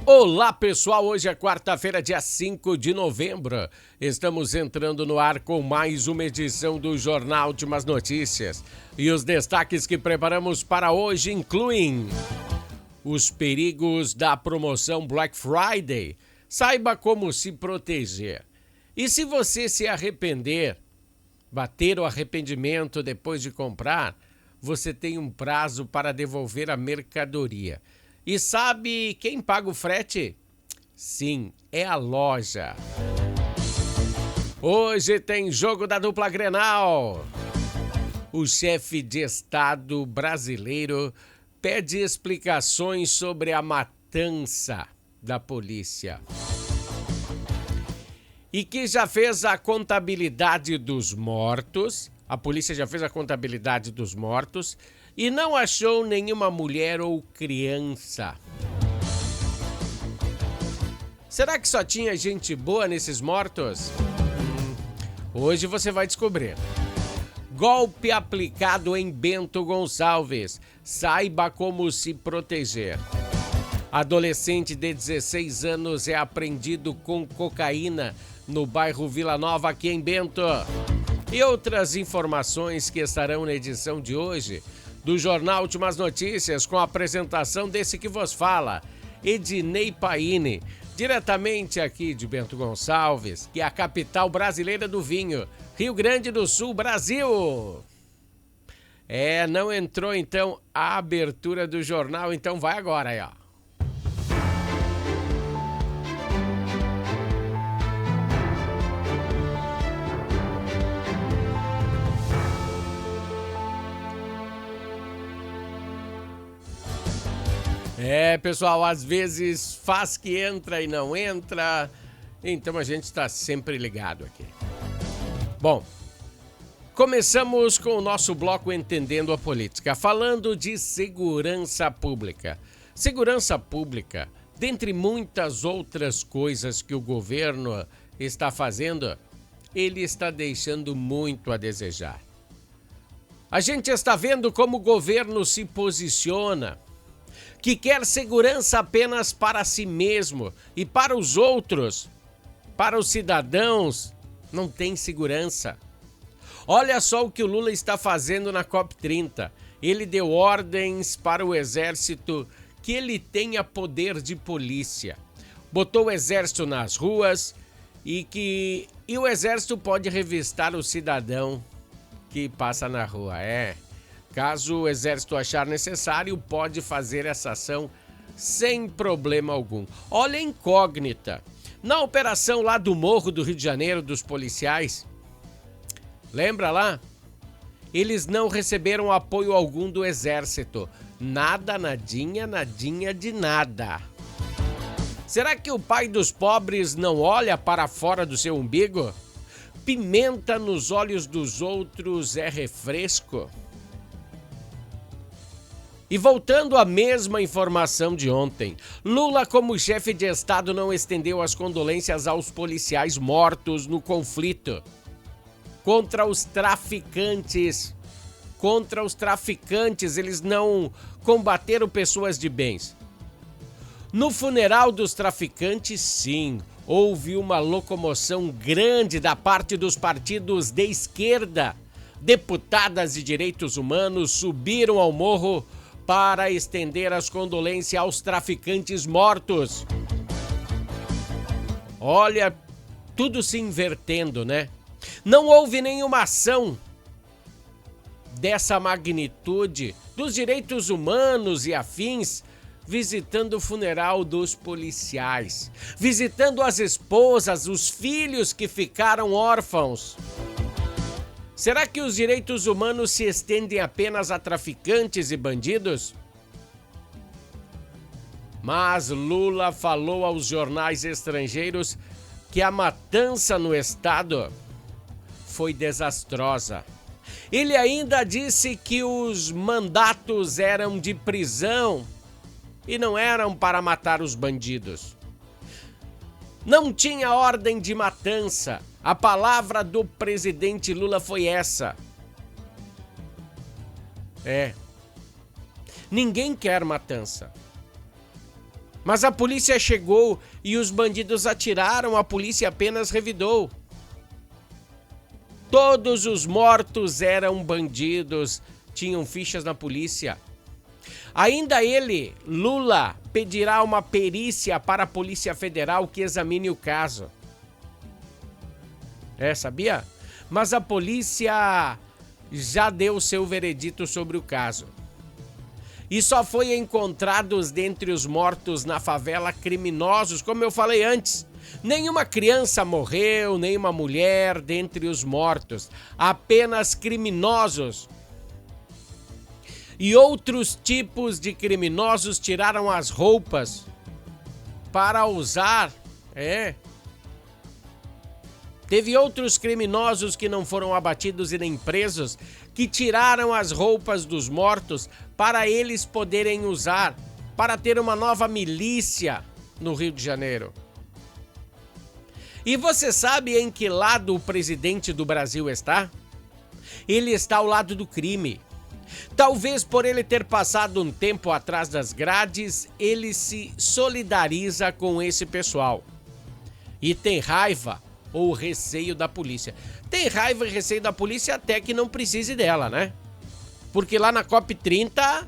Olá pessoal, hoje é quarta-feira, dia 5 de novembro. Estamos entrando no ar com mais uma edição do Jornal Últimas Notícias. E os destaques que preparamos para hoje incluem os perigos da promoção Black Friday. Saiba como se proteger. E se você se arrepender, bater o arrependimento depois de comprar, você tem um prazo para devolver a mercadoria. E sabe quem paga o frete? Sim, é a loja. Hoje tem jogo da dupla Grenal. O chefe de Estado brasileiro pede explicações sobre a matança da polícia. E que já fez a contabilidade dos mortos. A polícia já fez a contabilidade dos mortos e não achou nenhuma mulher ou criança. Será que só tinha gente boa nesses mortos? Hoje você vai descobrir. Golpe aplicado em Bento Gonçalves. Saiba como se proteger. Adolescente de 16 anos é apreendido com cocaína no bairro Vila Nova, aqui em Bento. E outras informações que estarão na edição de hoje do Jornal Últimas Notícias, com a apresentação desse que vos fala, Ednei Paine, diretamente aqui de Bento Gonçalves, que é a capital brasileira do vinho, Rio Grande do Sul, Brasil. Não entrou então a abertura do jornal, então vai agora aí, ó. Pessoal, às vezes faz que entra e não entra, então a gente está sempre ligado aqui. Bom, começamos com o nosso bloco Entendendo a Política, falando de segurança pública. Segurança pública, dentre muitas outras coisas que o governo está fazendo, ele está deixando muito a desejar. A gente está vendo como o governo se posiciona, que quer segurança apenas para si mesmo e para os outros, para os cidadãos, não tem segurança. Olha só o que o Lula está fazendo na COP30. Ele deu ordens para o exército que ele tenha poder de polícia. Botou o exército nas ruas e o exército pode revistar o cidadão que passa na rua. Caso o exército achar necessário, pode fazer essa ação sem problema algum. Olha a incógnita. Na operação lá do Morro do Rio de Janeiro, dos policiais, lembra lá? Eles não receberam apoio algum do exército. Nada, nadinha, nadinha de nada. Será que o pai dos pobres não olha para fora do seu umbigo? Pimenta nos olhos dos outros é refresco? E voltando à mesma informação de ontem, Lula, como chefe de Estado, não estendeu as condolências aos policiais mortos no conflito contra os traficantes. Eles não combateram pessoas de bens. No funeral dos traficantes, sim, houve uma locomoção grande da parte dos partidos de esquerda. Deputadas de direitos humanos subiram ao morro para estender as condolências aos traficantes mortos. Olha, tudo se invertendo, né? Não houve nenhuma ação dessa magnitude dos direitos humanos e afins visitando o funeral dos policiais, visitando as esposas, os filhos que ficaram órfãos. Será que os direitos humanos se estendem apenas a traficantes e bandidos? Mas Lula falou aos jornais estrangeiros que a matança no estado foi desastrosa. Ele ainda disse que os mandatos eram de prisão e não eram para matar os bandidos. Não tinha ordem de matança. A palavra do presidente Lula foi essa. Ninguém quer matança. Mas a polícia chegou e os bandidos atiraram, a polícia apenas revidou. Todos os mortos eram bandidos, tinham fichas na polícia. Ainda ele, Lula, pedirá uma perícia para a Polícia Federal que examine o caso. Sabia? Mas a polícia já deu seu veredito sobre o caso. E só foi encontrados dentre os mortos na favela criminosos, como eu falei antes. Nenhuma criança morreu, nenhuma mulher dentre os mortos. Apenas criminosos. E outros tipos de criminosos tiraram as roupas para usar. Teve outros criminosos que não foram abatidos e nem presos, que tiraram as roupas dos mortos para eles poderem usar, para ter uma nova milícia no Rio de Janeiro. E você sabe em que lado o presidente do Brasil está? Ele está ao lado do crime. Talvez por ele ter passado um tempo atrás das grades, ele se solidariza com esse pessoal. E tem raiva ou receio da polícia. Tem raiva e receio da polícia até que não precise dela, né? Porque lá na COP30,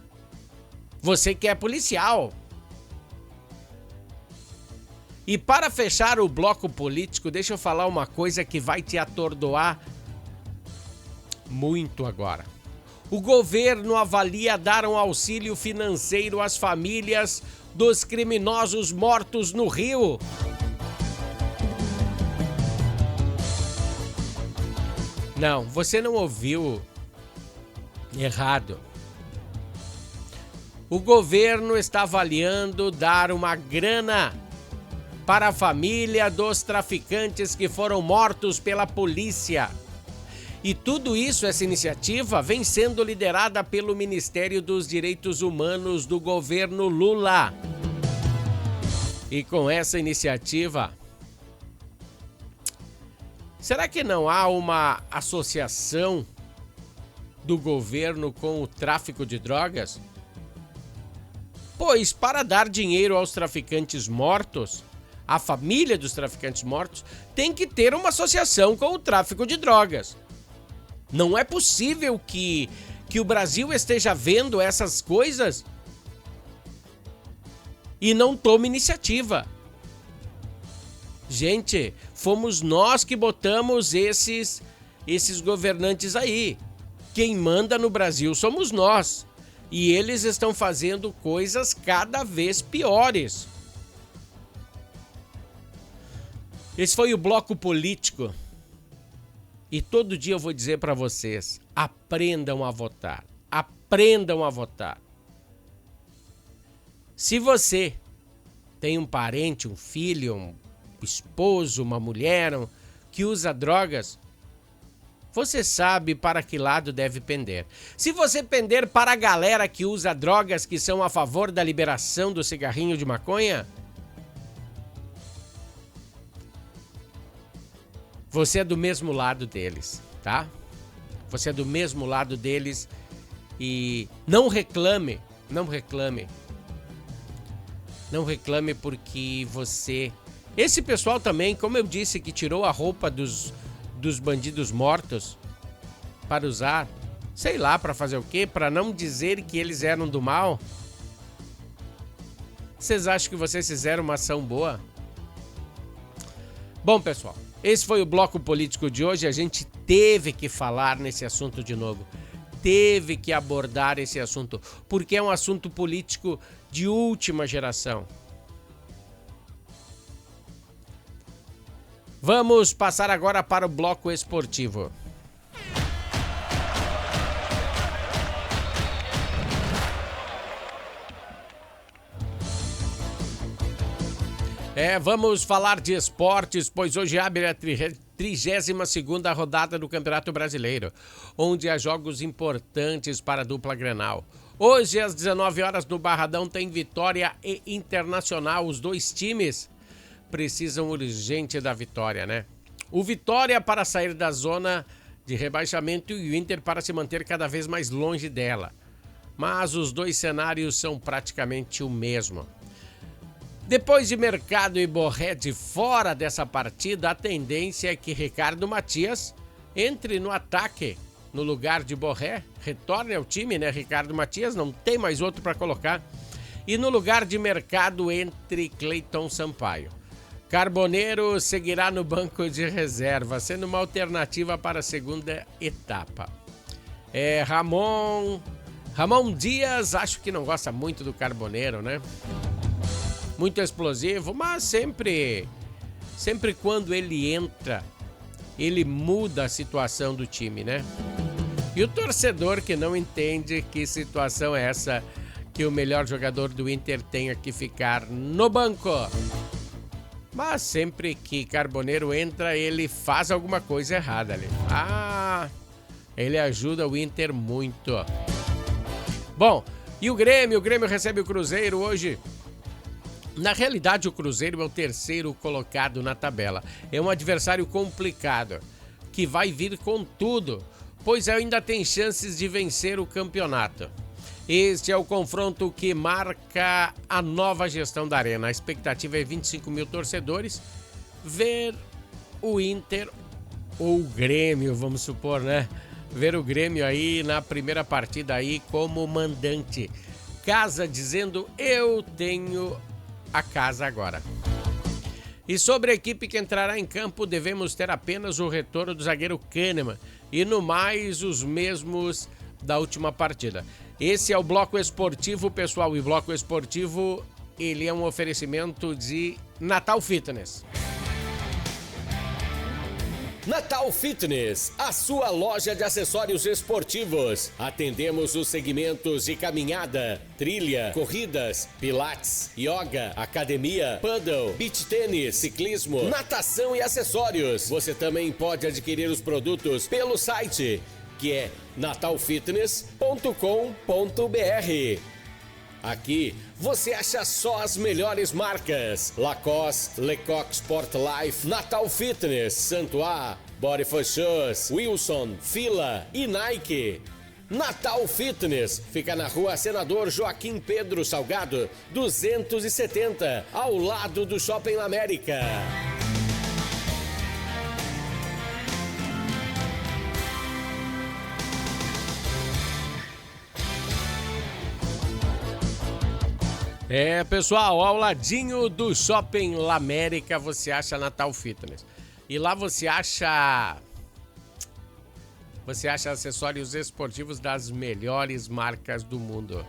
você quer policial. E para fechar o bloco político, deixa eu falar uma coisa que vai te atordoar muito agora. O governo avalia dar um auxílio financeiro às famílias dos criminosos mortos no Rio. Não, você não ouviu errado. O governo está avaliando dar uma grana para a família dos traficantes que foram mortos pela polícia. E tudo isso, essa iniciativa, vem sendo liderada pelo Ministério dos Direitos Humanos do governo Lula. E com essa iniciativa, será que não há uma associação do governo com o tráfico de drogas? Pois para dar dinheiro aos traficantes mortos, a família dos traficantes mortos tem que ter uma associação com o tráfico de drogas. Não é possível que o Brasil esteja vendo essas coisas e não tome iniciativa. Gente, fomos nós que botamos esses governantes aí. Quem manda no Brasil somos nós. E eles estão fazendo coisas cada vez piores. Esse foi o bloco político. E todo dia eu vou dizer para vocês, aprendam a votar. Aprendam a votar. Se você tem um parente, um filho, um esposo, uma mulher que usa drogas, você sabe para que lado deve pender. Se você pender para a galera que usa drogas que são a favor da liberação do cigarrinho de maconha, você é do mesmo lado deles, tá? Você é do mesmo lado deles e não reclame, não reclame. Não reclame porque você... Esse pessoal também, como eu disse, que tirou a roupa dos bandidos mortos para usar, sei lá, para fazer o quê? Para não dizer que eles eram do mal? Vocês acham que vocês fizeram uma ação boa? Bom, pessoal, esse foi o bloco político de hoje. A gente teve que falar nesse assunto de novo. Teve que abordar esse assunto, porque é um assunto político de última geração. Vamos passar agora para o bloco esportivo. Vamos falar de esportes, pois hoje abre a 32ª rodada do Campeonato Brasileiro, onde há jogos importantes para a dupla Grenal. Hoje, às 19 horas, no Barradão, tem Vitória e Internacional. Os dois times precisam urgente da vitória, né? O Vitória para sair da zona de rebaixamento e o Inter para se manter cada vez mais longe dela. Mas os dois cenários são praticamente o mesmo. Depois de Mercado e Borré de fora dessa partida, a tendência é que Ricardo Matias entre no ataque no lugar de Borré, retorne ao time, né? Ricardo Matias, não tem mais outro para colocar. E no lugar de Mercado entre Cleiton Sampaio. Carboneiro seguirá no banco de reserva, sendo uma alternativa para a segunda etapa. Ramon Dias, acho que não gosta muito do Carboneiro, né? Muito explosivo, mas sempre quando ele entra, ele muda a situação do time, né? E o torcedor que não entende que situação é essa que o melhor jogador do Inter tenha que ficar no banco. Mas sempre que Carboneiro entra, ele faz alguma coisa errada ali. Ele ajuda o Inter muito. Bom, e o Grêmio recebe o Cruzeiro hoje. Na realidade, o Cruzeiro é o terceiro colocado na tabela. É um adversário complicado, que vai vir com tudo, pois ainda tem chances de vencer o campeonato. Este é o confronto que marca a nova gestão da Arena. A expectativa é 25 mil torcedores. Ver o Inter ou o Grêmio, vamos supor, né? Ver o Grêmio aí na primeira partida aí como mandante. Casa dizendo, eu tenho a casa agora. E sobre a equipe que entrará em campo, devemos ter apenas o retorno do zagueiro Kahneman e no mais os mesmos da última partida. Esse é o Bloco Esportivo, pessoal, e o Bloco Esportivo, ele é um oferecimento de Natal Fitness. Natal Fitness, a sua loja de acessórios esportivos. Atendemos os segmentos de caminhada, trilha, corridas, pilates, yoga, academia, paddle, beach tênis, ciclismo, natação e acessórios. Você também pode adquirir os produtos pelo site, que é natalfitness.com.br. Aqui você acha só as melhores marcas: Lacoste, Lecoq Sport Life, Natal Fitness, Santois, Body for Shoes, Wilson, Fila e Nike. Natal Fitness fica na rua Senador Joaquim Pedro Salgado, 270, ao lado do Shopping América. Pessoal, ao ladinho do Shopping La América você acha Natal Fitness. E lá você acha acessórios esportivos das melhores marcas do mundo.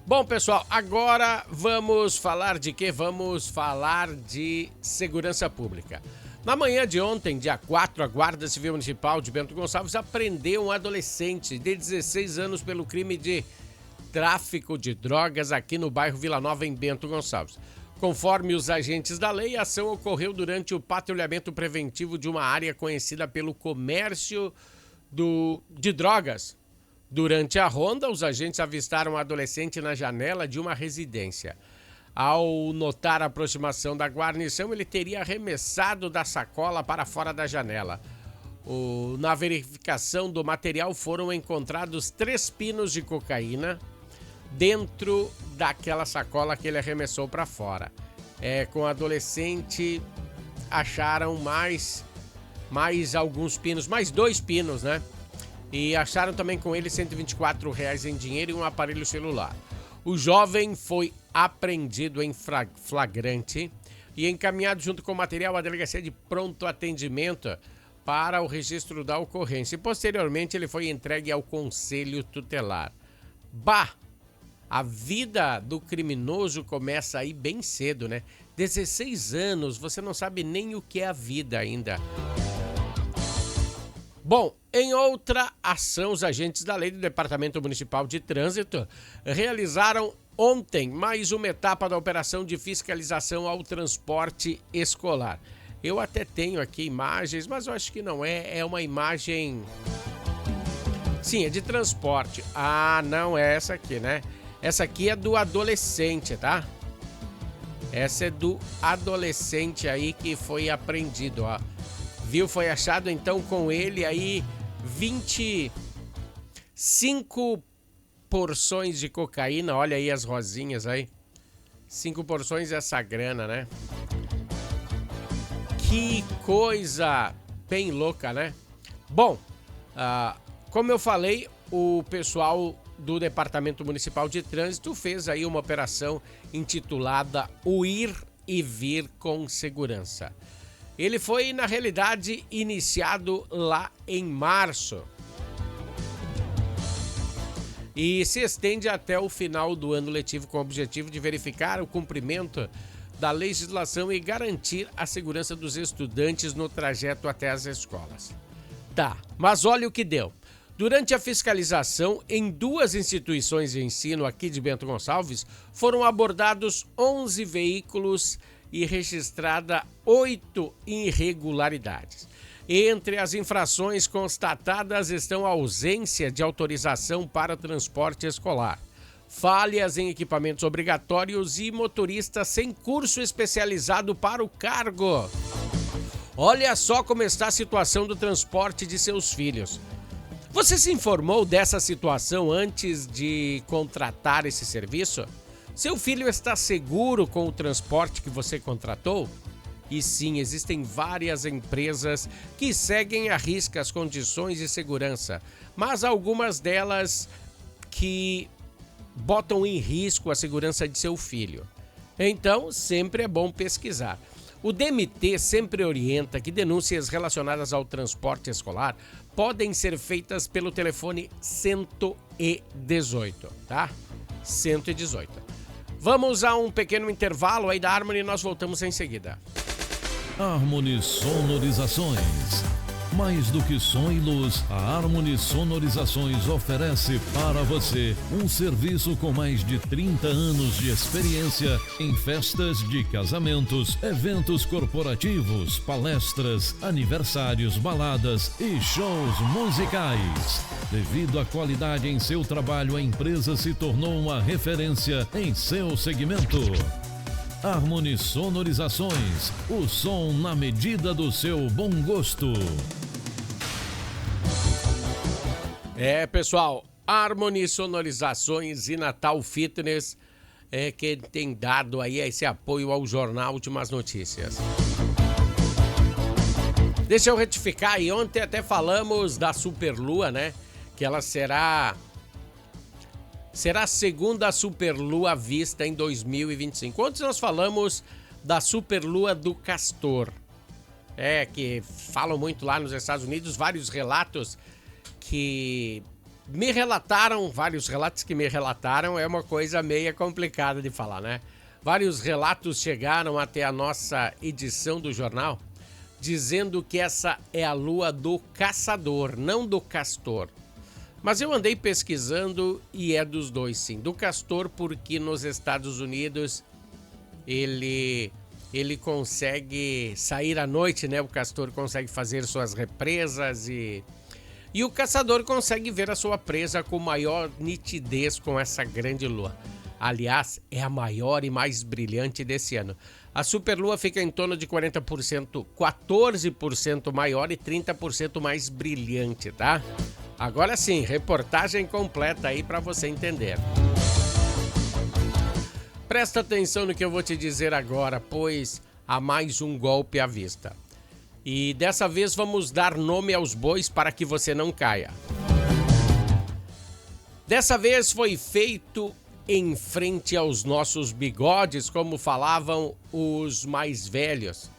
Bom, pessoal, agora vamos falar de quê? Vamos falar de segurança pública. Na manhã de ontem, dia 4, a Guarda Civil Municipal de Bento Gonçalves apreendeu um adolescente de 16 anos pelo crime de tráfico de drogas aqui no bairro Vila Nova, em Bento Gonçalves. Conforme os agentes da lei, a ação ocorreu durante o patrulhamento preventivo de uma área conhecida pelo comércio de drogas. Durante a ronda, os agentes avistaram um adolescente na janela de uma residência. Ao notar a aproximação da guarnição, ele teria arremessado da sacola para fora da janela. Na verificação do material foram encontrados 3 pinos de cocaína dentro daquela sacola que ele arremessou para fora. Com o adolescente acharam mais alguns pinos, mais 2 pinos, né? E acharam também com ele R$124 em dinheiro e um aparelho celular. O jovem foi apreendido em flagrante e encaminhado junto com o material à delegacia de pronto atendimento para o registro da ocorrência. E posteriormente ele foi entregue ao conselho tutelar. A vida do criminoso começa aí bem cedo, né? 16 anos, você não sabe nem o que é a vida ainda. Bom, em outra ação, os agentes da lei do Departamento Municipal de Trânsito realizaram ontem mais uma etapa da operação de fiscalização ao transporte escolar. Eu até tenho aqui imagens, mas eu acho que não é uma imagem... Sim, é de transporte. Não é essa aqui, né? Essa aqui é do adolescente, tá? Essa é do adolescente aí que foi apreendido, ó. Viu? Foi achado então com ele aí 25 porções de cocaína. Olha aí as rosinhas aí. 5 porções essa grana, né? Que coisa bem louca, né? Bom, como eu falei, o pessoal do Departamento Municipal de Trânsito fez aí uma operação intitulada O Ir e Vir com Segurança. Ele foi, na realidade, iniciado lá em março e se estende até o final do ano letivo com o objetivo de verificar o cumprimento da legislação e garantir a segurança dos estudantes no trajeto até as escolas. Tá, mas olha o que deu. Durante a fiscalização em 2 instituições de ensino aqui de Bento Gonçalves, foram abordados 11 veículos e registrada 8 irregularidades. Entre as infrações constatadas estão a ausência de autorização para transporte escolar, falhas em equipamentos obrigatórios e motoristas sem curso especializado para o cargo. Olha só como está a situação do transporte de seus filhos. Você se informou dessa situação antes de contratar esse serviço? Seu filho está seguro com o transporte que você contratou? E sim, existem várias empresas que seguem à risca as condições de segurança, mas algumas delas que botam em risco a segurança de seu filho. Então, sempre é bom pesquisar. O DMT sempre orienta que denúncias relacionadas ao transporte escolar podem ser feitas pelo telefone 118, tá? 118. Vamos a um pequeno intervalo aí da Harmony e nós voltamos em seguida. Harmony Sonorizações. Mais do que som e luz, a Harmony Sonorizações oferece para você um serviço com mais de 30 anos de experiência em festas de casamentos, eventos corporativos, palestras, aniversários, baladas e shows musicais. Devido à qualidade em seu trabalho, a empresa se tornou uma referência em seu segmento. Harmony Sonorizações, o som na medida do seu bom gosto. Pessoal, Harmony Sonorizações e Natal Fitness é quem tem dado aí esse apoio ao Jornal Últimas Notícias. Deixa eu retificar, e ontem até falamos da Superlua, né? Que ela será a segunda Superlua vista em 2025. Ontem nós falamos da Superlua do Castor. Que falam muito lá nos Estados Unidos, vários relatos que me relataram, é uma coisa meio complicada de falar, né? Vários relatos chegaram até a nossa edição do jornal, dizendo que essa é a lua do caçador, não do castor. Mas eu andei pesquisando e é dos dois sim. Do castor porque nos Estados Unidos ele consegue sair à noite, né? O castor consegue fazer suas represas e o caçador consegue ver a sua presa com maior nitidez com essa grande lua. Aliás, é a maior e mais brilhante desse ano. A superlua fica em torno de 40%, 14% maior e 30% mais brilhante, tá? Agora sim, reportagem completa aí para você entender. Presta atenção no que eu vou te dizer agora, pois há mais um golpe à vista. E dessa vez vamos dar nome aos bois para que você não caia. Dessa vez foi feito em frente aos nossos bigodes, como falavam os mais velhos.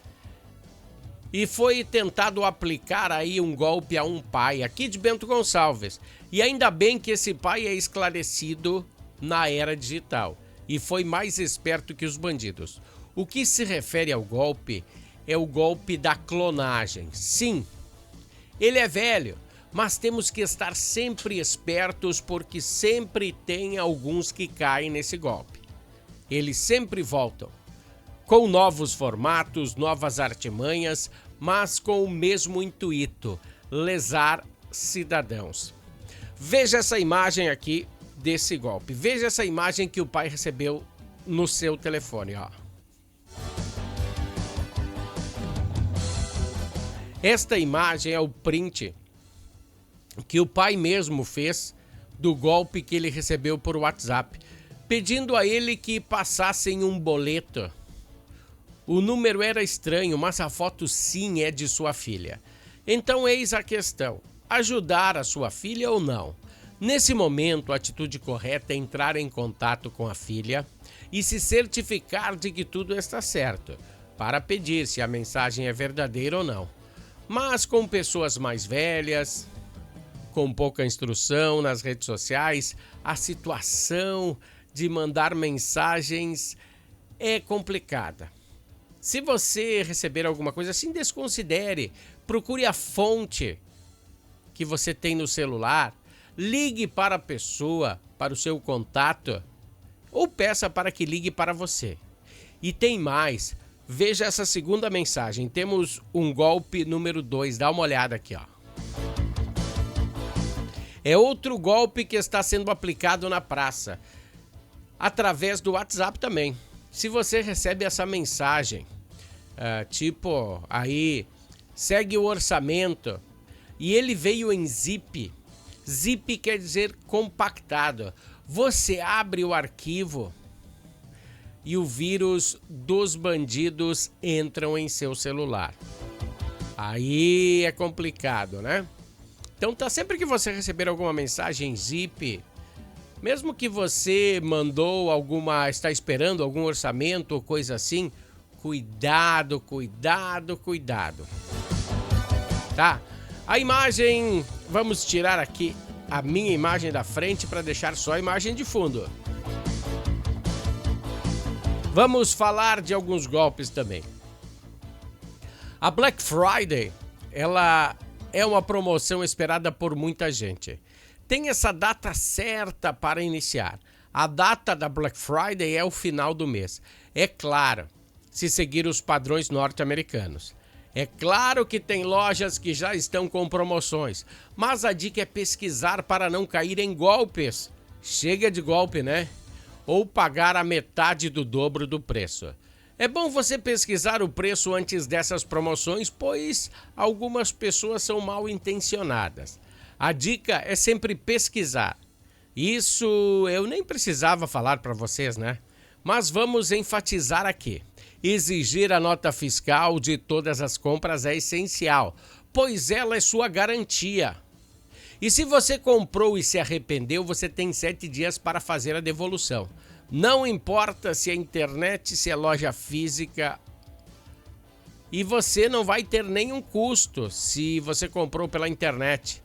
E foi tentado aplicar aí um golpe a um pai aqui de Bento Gonçalves. E ainda bem que esse pai é esclarecido na era digital e foi mais esperto que os bandidos. O que se refere ao golpe é o golpe da clonagem. Sim, ele é velho, mas temos que estar sempre espertos porque sempre tem alguns que caem nesse golpe. Eles sempre voltam, com novos formatos, novas artimanhas, mas com o mesmo intuito, lesar cidadãos. Veja essa imagem aqui desse golpe. Veja essa imagem que o pai recebeu no seu telefone, ó. Esta imagem é o print que o pai mesmo fez do golpe que ele recebeu por WhatsApp. pedindo a ele que passassem um boleto. O número era estranho, mas a foto sim é de sua filha. Então eis a questão: ajudar a sua filha ou não? Nesse momento, a atitude correta é entrar em contato com a filha e se certificar de que tudo está certo, para pedir se a mensagem é verdadeira ou não. Mas com pessoas mais velhas, com pouca instrução nas redes sociais, a situação de mandar mensagens é complicada. Se você receber alguma coisa assim, desconsidere, procure a fonte que você tem no celular, ligue para a pessoa, para o seu contato, ou peça para que ligue para você. E tem mais, veja essa segunda mensagem, temos um golpe número 2, dá uma olhada aqui, ó. É outro golpe que está sendo aplicado na praça, através do WhatsApp também. Se você recebe essa mensagem, tipo, aí, segue o orçamento, e ele veio em zip. Zip quer dizer compactado. Você abre o arquivo e o vírus dos bandidos entram em seu celular. Aí é complicado, né? Então sempre que você receber alguma mensagem zip, mesmo que você mandou está esperando algum orçamento ou coisa assim, cuidado, cuidado, cuidado. Tá? A imagem, vamos tirar aqui a minha imagem da frente para deixar só a imagem de fundo. Vamos falar de alguns golpes também. A Black Friday, ela é uma promoção esperada por muita gente. Tem essa data certa para iniciar. A data da Black Friday é o final do mês. É claro, se seguir os padrões norte-americanos. É claro que tem lojas que já estão com promoções, mas a dica é pesquisar para não cair em golpes. Chega de golpe, né? Ou pagar a metade do dobro do preço. É bom você pesquisar o preço antes dessas promoções, pois algumas pessoas são mal intencionadas. A dica é sempre pesquisar. Isso eu nem precisava falar para vocês, né? Mas vamos enfatizar aqui. Exigir a nota fiscal de todas as compras é essencial, pois ela é sua garantia. E se você comprou e se arrependeu, você tem 7 dias para fazer a devolução. Não importa se é internet, se é loja física. E você não vai ter nenhum custo se você comprou pela internet.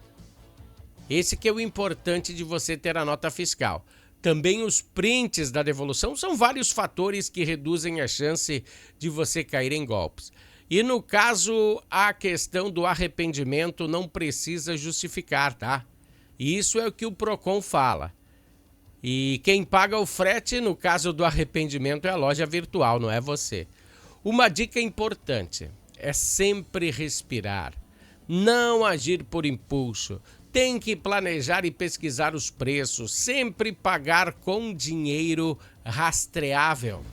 Esse que é o importante de você ter a nota fiscal. Também os prints da devolução são vários fatores que reduzem a chance de você cair em golpes. E no caso, a questão do arrependimento não precisa justificar, tá? Isso é o que o Procon fala. E quem paga o frete, no caso do arrependimento, é a loja virtual, não é você. Uma dica importante é sempre respirar, não agir por impulso. Tem que planejar e pesquisar os preços, sempre pagar com dinheiro rastreável.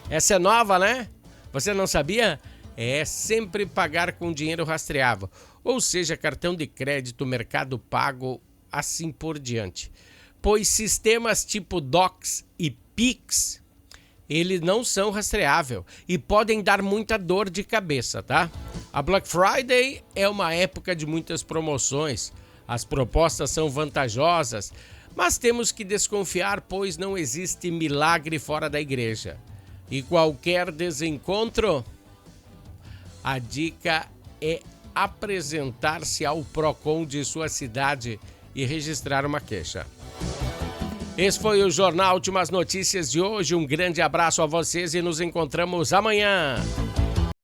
Essa é nova, né? Você não sabia? É sempre pagar com dinheiro rastreável, ou seja, cartão de crédito, Mercado Pago, assim por diante. Pois sistemas tipo Docs e Pix, eles não são rastreáveis e podem dar muita dor de cabeça, tá? A Black Friday é uma época de muitas promoções. As propostas são vantajosas, mas temos que desconfiar, pois não existe milagre fora da igreja. E qualquer desencontro, a dica é apresentar-se ao Procon de sua cidade e registrar uma queixa. Esse foi o Jornal Últimas Notícias de hoje. Um grande abraço a vocês e nos encontramos amanhã.